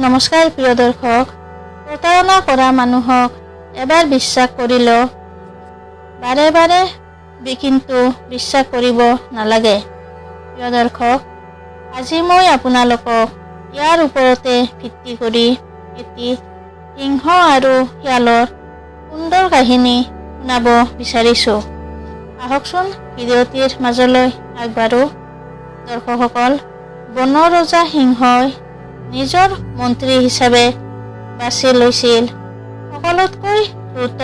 নমস্কাৰ প্ৰিয় দৰ্শক, প্ৰতাৰণা কৰা মানুহক এবাৰ বিশ্বাস কৰিলে বাৰে বাৰে কিন্তু বিশ্বাস কৰিব নালাগে। প্ৰিয় দৰ্শক, আজি মই আপোনালোকক ইয়াৰ ওপৰতে ভিত্তি কৰি এটি সিংহ আৰু শিয়ালৰ সুন্দৰ কাহিনী শুনাব বিচাৰিছোঁ। আহকচোন ভিডিঅ'টিৰ মাজলৈ আগবাঢ়ো। দৰ্শকসকল, বনৰ ৰজা সিংহই নিজৰ মন্ত্ৰী হিচাপে বাছি লৈছিল সকলোতকৈ দ্ৰুত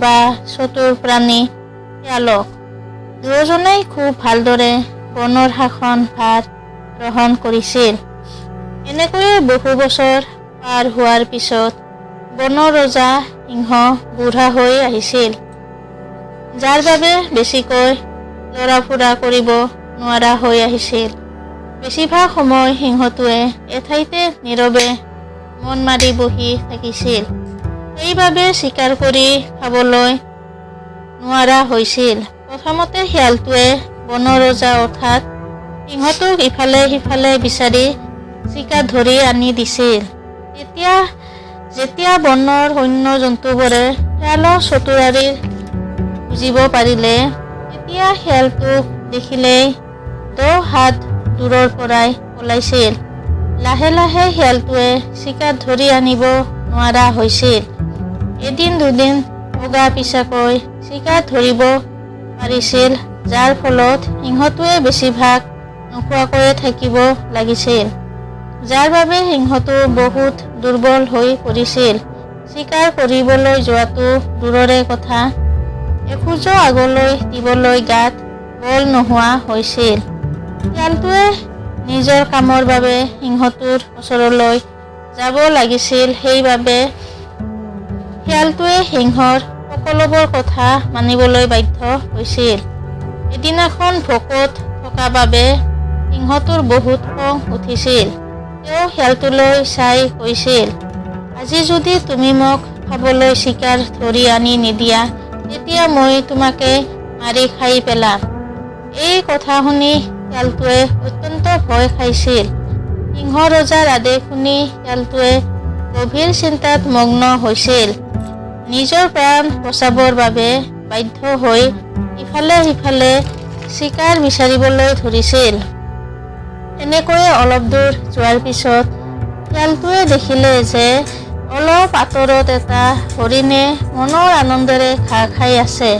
বা চতুৰ প্ৰাণী শিয়ালক। দুয়োজনেই খুব ভালদৰে বনৰ শাসন ভাৰ গ্ৰহণ কৰিছিল। এনেকৈয়ে বহু বছৰ পাৰ হোৱাৰ পিছত বনৰ ৰজা সিংহ বুঢ়া হৈ আহিছিল, যাৰ বাবে বেছিকৈ লৰা ফুৰা কৰিব নোৱাৰা হৈ আহিছিল। বেছিভাগ সময় সিংহটোৱে এঠাইতে নীৰৱে মন মাৰি বহি থাকিছিল। সেইবাবে চিকাৰ কৰি খাবলৈ নোৱাৰা হৈছিল। প্ৰথমতে শিয়ালটোৱে বনৰ ৰজা অৰ্থাৎ সিংহটোক ইফালে সিফালে বিচাৰি চিকাৰ ধৰি আনি দিছিল। যেতিয়া বনৰ অন্য জন্তুবোৰে শিয়ালৰ চতুৰাৰি বুজিব পাৰিলে, তেতিয়া শিয়ালটোক দেখিলেই 10 হাত দূৰৰ পৰাই পলাইছিল। লাহে লাহে শিয়ালটোৱে চিকাৰ ধৰি আনিব নোৱাৰা হৈছিল। এদিন দুদিন অগা পিছাকৈ চিকাৰ ধৰিব পাৰিছিল, যাৰ ফলত সিংহটোৱে বেছিভাগ নোখোৱাকৈয়ে থাকিব লাগিছিল, যাৰ বাবে সিংহটো বহুত দুৰ্বল হৈ পৰিছিল। চিকাৰ কৰিবলৈ যোৱাটো দূৰৰে কথা, এখোজো আগলৈ দিবলৈ গাত বল নোহোৱা হৈছিল। শিয়ালটোৱে নিজৰ কামৰ বাবে সিংহটোৰ ওচৰলৈ যাব লাগিছিল। সেইবাবে শিয়ালটোৱে সিংহৰ সকলোবোৰ কথা মানিবলৈ বাধ্য হৈছিল। এদিনাখন ভোকত থকা বাবে সিংহটোৰ বহুত খং উঠিছিল। তেওঁ শিয়ালটোলৈ চাই কৈছিল, আজি যদি তুমি মোক খাবলৈ চিকাৰ ধৰি আনি নিদিয়া, তেতিয়া মই তোমাকে মাৰি খাই পেলাম। এই কথা শুনি শিয়ালটোৱে অত্যন্ত ভয় খাইছিল। সিংহ ৰজাৰ আদেশ শুনি শিয়ালটোৱে গভীৰ চিন্তাত মগ্ন হৈছিল। নিজৰ প্ৰাণ বচাবৰ বাবে বাধ্য হৈ ইফালে সিফালে চিকাৰ বিচাৰিবলৈ ধৰিছিল। এনেকৈয়ে অলপ দূৰ যোৱাৰ পিছত শিয়ালটোৱে দেখিলে যে অলপ আঁতৰত এটা হৰিণে মনৰ আনন্দেৰে ঘাঁহ খাই আছে।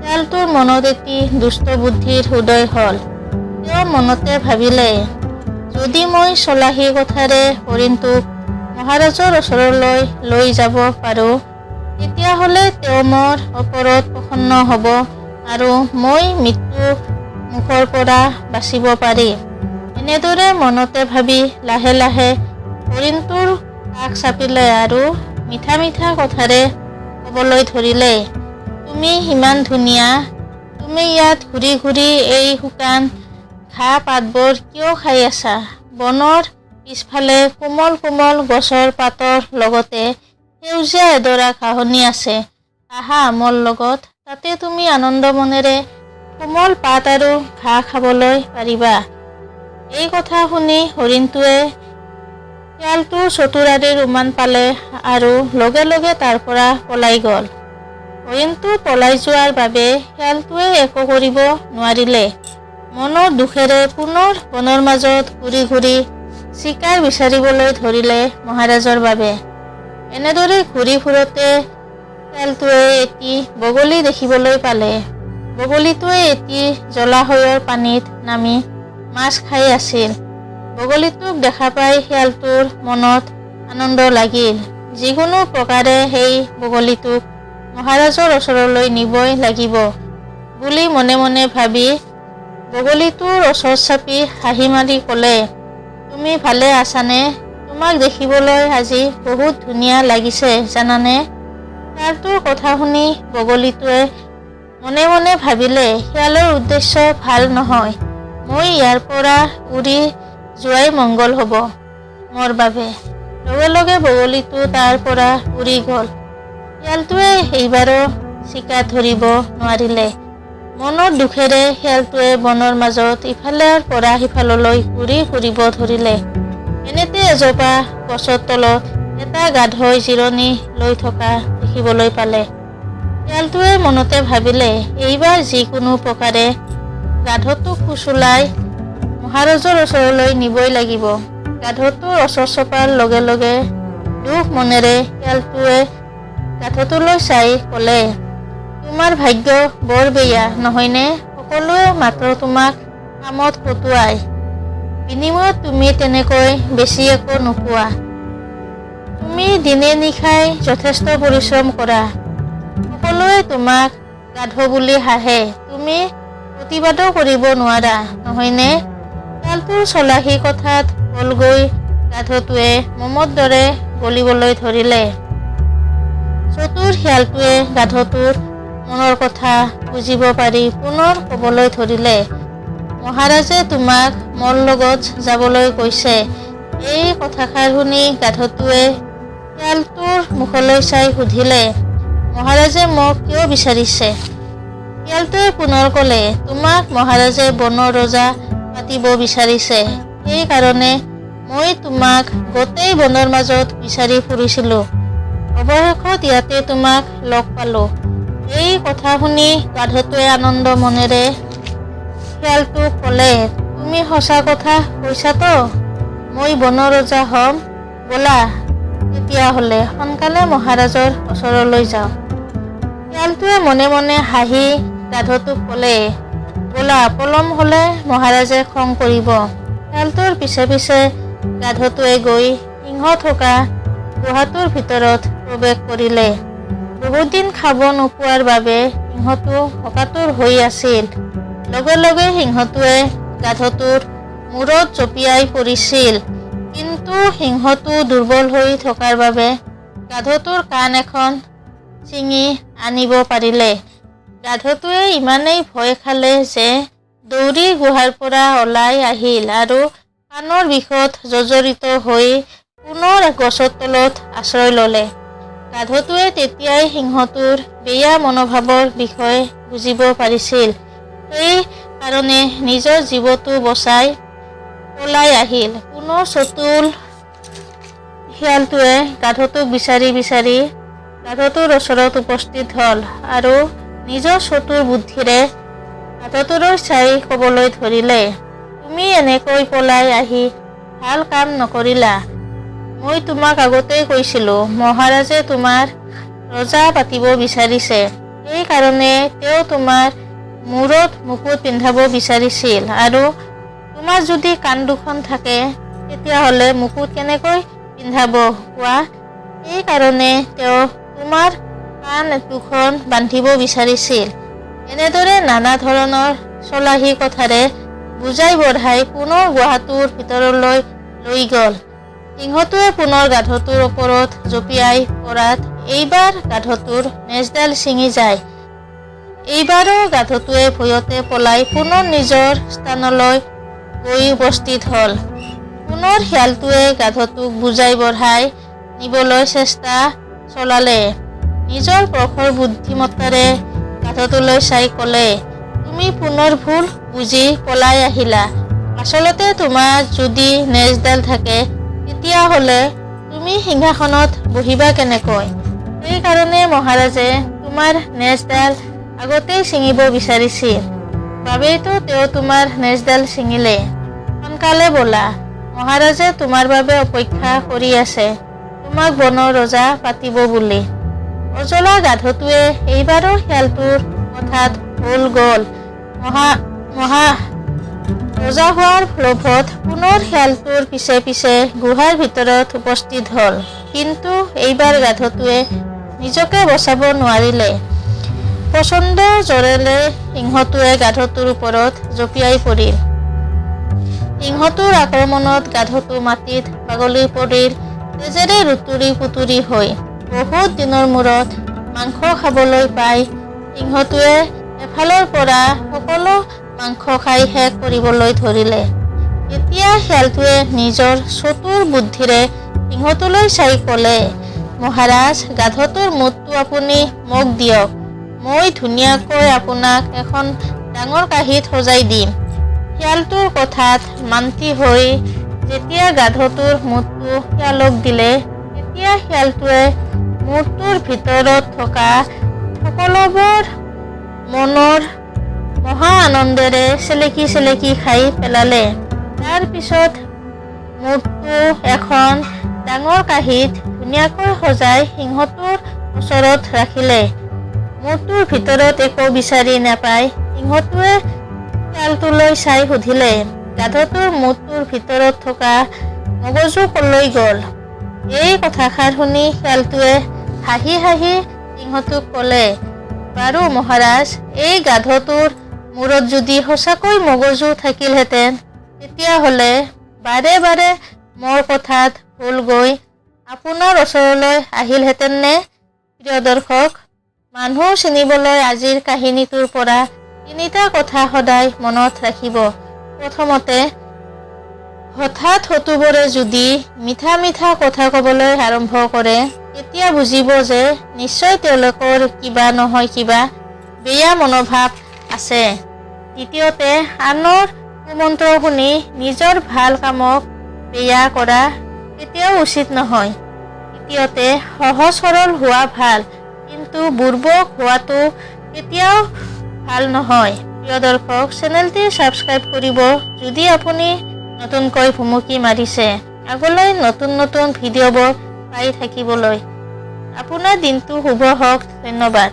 শিয়ালটোৰ মনত এটি দুষ্ট বুদ্ধিৰ উদয় হ'ল। তেওঁ মনতে ভাবিলে, যদি মই চলাহী কথাৰে হৰিণটোক মহাৰাজৰ ওচৰলৈ লৈ যাব পাৰোঁ, তেতিয়াহ'লে তেওঁ মোৰ ওপৰত প্ৰসন্ন হ'ব আৰু মই মৃত্যু মুখৰ পৰা বাচিব পাৰিম। এনেদৰে মনতে ভাবি লাহে লাহে হৰিণটোৰ কাষ চাপিলে আৰু মিঠা মিঠা কথাৰে ক'বলৈ ধৰিলে, তুমি ইমান ধুনীয়া, তুমি ইয়াত ঘূৰি ঘূৰি এই শুকান ঘাঁহ পাতবোৰ কিয় খাই আছা? বনৰ পিছফালে কোমল কোমল গছৰ পাতৰ লগতে সেউজীয়া এডৰা ঘাঁহনি আছে। আহা মোৰ লগত, তাতে তুমি আনন্দ মনেৰে কোমল পাত আৰু ঘাঁহ খাবলৈ পাৰিবা। এই কথা শুনি হৰিণটোৱে শিয়ালটোৰ চতুৰাৰিৰ উমান পালে আৰু লগে লগে তাৰ পৰা পলাই গ'ল। হৰিণটো পলাই যোৱাৰ বাবে শিয়ালটোৱে একো কৰিব নোৱাৰিলে। মনৰ দুখেৰে পুনৰ বনৰ মাজত ঘূৰি ঘূৰি চিকাৰ বিচাৰিবলৈ ধৰিলে মহাৰাজৰ বাবে। এনেদৰে ঘূৰি ফুৰোতে শিয়ালটোৱে এটি বগলী দেখিবলৈ পালে। বগলীটোৱে এটি জলাশয়ৰ পানীত নামি মাছ খাই আছিল। বগলীটোক দেখা পাই শিয়ালটোৰ মনত আনন্দ লাগিল। যিকোনো প্ৰকাৰে সেই বগলীটোক মহাৰাজৰ ওচৰলৈ নিবই লাগিব বুলি মনে মনে ভাবি বগলীটোৰ ওচৰ চাপি হাঁহি মাৰি ক'লে, তুমি ভালে আছানে? তোমাক দেখিবলৈ আজি বহুত ধুনীয়া লাগিছে জানানে? শিয়ালটোৰ কথা শুনি বগলীটোৱে মনে মনে ভাবিলে, শিয়ালৰ উদ্দেশ্য ভাল নহয়। মই ইয়াৰ পৰা উৰি যোৱাই মংগল হ'ব মোৰ বাবে। লগে লগে বগলীটো তাৰ পৰা উৰি গ'ল। শিয়ালটোৱে এইবাৰো চিকাৰ ধৰিব নোৱাৰিলে। মনৰ দুখেৰে শিয়ালটোৱে বনৰ মাজত ইফালৰ পৰা সিফাললৈ ঘূৰি ফুৰিব ধৰিলে। এনেতে এজোপা গছৰ তলত এটা গাধই জিৰণি লৈ থকা দেখিবলৈ পালে। শিয়ালটোৱে মনতে ভাবিলে, এইবাৰ যিকোনো প্ৰকাৰে গাধটোক ফুচুলাই মহাৰাজৰ ওচৰলৈ নিবই লাগিব। গাধটোৰ ওচৰ চপাৰ লগে লগে দুখ মনেৰে শিয়ালটোৱে গাধটোলৈ চাই ক'লে, তোমাৰ ভাগ্য বৰ বেয়া নহয়নে? সকলোৱে মাত্ৰ তোমাক কামত খটুৱাই, বিনিময়ত তুমি তেনেকৈ বেছি একো নোপোৱা। তুমি দিনে নিশাই যথেষ্ট পৰিশ্ৰম কৰা, সকলোৱে তোমাক গাধ বুলি হাঁহে, তুমি প্ৰতিবাদো কৰিব নোৱাৰা নহয়নে? শিয়ালটোৰ চলাহী কথাত গলগৈ গাধটোৱে মমৰ দৰে গলিবলৈ ধৰিলে। চতুৰ শিয়ালটোৱে গাধটোৰ মনৰ কথা বুজিব পাৰি পুনৰ ক'বলৈ ধৰিলে, মহাৰাজে তোমাক মোৰ লগত যাবলৈ কৈছে। এই কথাষাৰ শুনি গাধটোৱে শিয়ালটোৰ মুখলৈ চাই সুধিলে, মহাৰাজে মোক কিয় বিচাৰিছে? শিয়ালটোৱে পুনৰ ক'লে, তোমাক মহাৰাজে বনৰ ৰজা পাতিব বিচাৰিছে। সেইকাৰণে মই তোমাক গোটেই বনৰ মাজত বিচাৰি ফুৰিছিলো। অৱশেষত ইয়াতে তোমাক লগ পালো। এই কথা শুনি গাধটোৱে আনন্দ মনেৰে শিয়ালটোক ক'লে, তুমি সঁচা কথা কৈছাতো? মই বনৰ ৰজা হ'ম? ব'লা তেতিয়াহ'লে সোনকালে মহাৰাজৰ ওচৰলৈ যাওঁ। শিয়ালটোৱে মনে মনে হাঁহি গাধটোক ক'লে, ব'লা, পলম হ'লে মহাৰাজে খং কৰিব। শিয়ালটোৰ পিছে পিছে গাধটোৱে গৈ সিংহ থকা গুহাটোৰ ভিতৰত প্ৰৱেশ কৰিলে। বহুত দিন খাব নোপোৱাৰ বাবে সিংহটো শকাতুৰ হৈ আছিল। লগে লগে সিংহটোৱে গাধটোৰ মূৰত জঁপিয়াই পৰিছিল, কিন্তু সিংহটো দুৰ্বল হৈ থকাৰ বাবে গাধটোৰ কাণ এখন ছিঙি আনিব পাৰিলে। গাধটোৱে ইমানেই ভয় খালে যে দৌৰি গুহাৰ পৰা ওলাই আহিল আৰু কাণৰ বিষত জৰ্জৰিত হৈ পুনৰ গছৰ তলত আশ্ৰয় ল'লে। গাধটোৱে তেতিয়াই সিংহটোৰ বেয়া মনোভাৱৰ বিষয়ে বুজিব পাৰিছিল। সেই কাৰণে নিজৰ জীৱটো বচাই পলাই আহিল। পুনৰ চতুৰ শিয়ালটোৱে গাধটোক বিচাৰি বিচাৰি গাধটোৰ ওচৰত উপস্থিত হ'ল আৰু নিজৰ চতুৰ বুদ্ধিৰে গাধটোলৈ চাই ক'বলৈ ধৰিলে, তুমি এনেকৈ পলাই আহি ভাল কাম নকৰিলা। মই তোমাক আগতেই কৈছিলো, মহাৰাজে তোমাৰ ৰজা পাতিব বিচাৰিছে। সেইকাৰণে তেওঁ তোমাৰ মূৰত মুকুট পিন্ধাব বিচাৰিছিল, আৰু তোমাৰ যদি কাণ দুখন থাকে তেতিয়াহ'লে মুকুট কেনেকৈ পিন্ধাব কোৱা? সেইকাৰণে তেওঁ তোমাৰ কাণ দুখন বান্ধিব বিচাৰিছিল। এনেদৰে নানা ধৰণৰ চলাহী কথাৰে বুজাই বঢ়াই পুনৰ গুহাটোৰ ভিতৰলৈ লৈ গ'ল। সিংহটোৱে পুনৰ গাধটোৰ ওপৰত জঁপিয়াই পৰাত এইবাৰ গাধটোৰ নেজডাল ছিঙি যায়। এইবাৰো গাধটোৱে ভয়তে পলাই পুনৰ নিজৰ স্থানলৈ গৈ উপস্থিত হ'ল। পুনৰ শিয়ালটোৱে গাধটোক বুজাই বঢ়াই নিবলৈ চেষ্টা চলালে। নিজৰ প্ৰখৰ বুদ্ধিমত্তাৰে গাধটোলৈ চাই ক'লে, তুমি পুনৰ ভুল বুজি পলাই আহিলা। আচলতে তোমাৰ যদি নেজডাল থাকে তেতিয়াহ'লে তুমি সিংহাসনত বহিবা কেনেকৈ? সেইকাৰণে মহাৰাজে তোমাৰ নেজডাল আগতেই ছিঙিব বিচাৰিছিল বাবেইতো তেওঁ তোমাৰ নেজডাল ছিঙিলে। সোনকালে ব'লা, মহাৰাজে তোমাৰ বাবে অপেক্ষা কৰি আছে, তোমাক বনৰ ৰজা পাতিব বুলি। অজলা গাধটোৱে এইবাৰো শিয়ালটোৰ কথাত ভুল গ'ল। ৰজা হোৱাৰ লোভত পুনৰ শিয়ালটোৰ পিছে পিছে গুহাৰ ভিতৰত উপস্থিত হ'ল। কিন্তু এইবাৰ গাধটোৱে নিজকে বচাব নোৱাৰিলে। প্ৰচণ্ড জোৰেৰে সিংহটোৱে গাধটোৰ ওপৰত জঁপিয়াই পৰিল। সিংহটোৰ আক্ৰমণত গাধটো মাটিত বাগৰি পৰিল, তেজেৰে লুতুৰি পুতুৰি হৈ। বহুত দিনৰ মূৰত মাংস খাবলৈ পাই সিংহটোৱে এফালৰ পৰা সকলো মাংস খাই শেষ কৰিবলৈ ধৰিলে। এতিয়া শিয়ালটোৱে নিজৰ চতুৰ বুদ্ধিৰে সিংহটোলৈ চাই ক'লে, মহাৰাজ, গাধটোৰ মুঠটো আপুনি মোক দিয়ক, মই ধুনীয়াকৈ আপোনাক এখন ডাঙৰ কাঁহীত সজাই দিম। শিয়ালটোৰ কথাত মান্তি হৈ যেতিয়া গাধটোৰ মূৰটো শিয়ালক দিলে তেতিয়া শিয়ালটোৱে মূৰটোৰ ভিতৰত থকা সকলোবোৰ মনৰ মহা আনন্দেৰে চেলেকি চেলেকি খাই পেলালে। তাৰ পিছত মূৰটো এখন ডাঙৰ কাঁহীত ধুনীয়াকৈ সজাই সিংহটোৰ ওচৰত ৰাখিলে। মূৰটোৰ ভিতৰত একো বিচাৰি নাপাই সিংহটোৱে শিয়ালটোলৈ চাই সুধিলে, গাধটোৰ মূৰটোৰ ভিতৰত থকা মগজু কলৈ গল? এই কথাষাৰ শুনি শিয়ালটোৱে হাঁহি হাঁহি সিংহটোক ক'লে, বাৰু মহাৰাজ, এই গাধটোৰ মূৰত যদি সঁচাকৈ মগজু থাকিলহেঁতেন তেতিয়াহ'লে বাৰে বাৰে মোৰ কথাত ভুল গৈ আপোনাৰ ওচৰলৈ আহিলহেঁতেন নে? প্ৰিয় দৰ্শক, মানুহ চিনিবলৈ আজিৰ কাহিনীটোৰ পৰা 3টা কথা সদায় মনত ৰাখিব। প্ৰথমতে, হঠাৎ শত্ৰুবোৰে যদি মিঠা মিঠা কথা ক'বলৈ আৰম্ভ কৰে তেতিয়া বুজিব যে নিশ্চয় তেওঁলোকৰ কিবা নহয় কিবা বেয়া মনোভাৱ আছে। দ্বিতীয়তে, আনৰ কুমন্ত্ৰ শুনি নিজৰ ভাল কামক বেয়া কৰা কেতিয়াও উচিত নহয়। তৃতীয়তে, সহজ সৰল হোৱা ভাল, কিন্তু বুৰ্বক হোৱাটো কেতিয়াও ভাল নহয়। প্ৰিয় দৰ্শক, চেনেলটি ছাবস্ক্ৰাইব কৰিব যদি আপুনি নতুনকৈ ভুমুকি মাৰিছে আগলৈ নতুন নতুন ভিডিঅ'বোৰ পাই থাকিবলৈ। আপোনাৰ দিনটো শুভ হওক। ধন্যবাদ।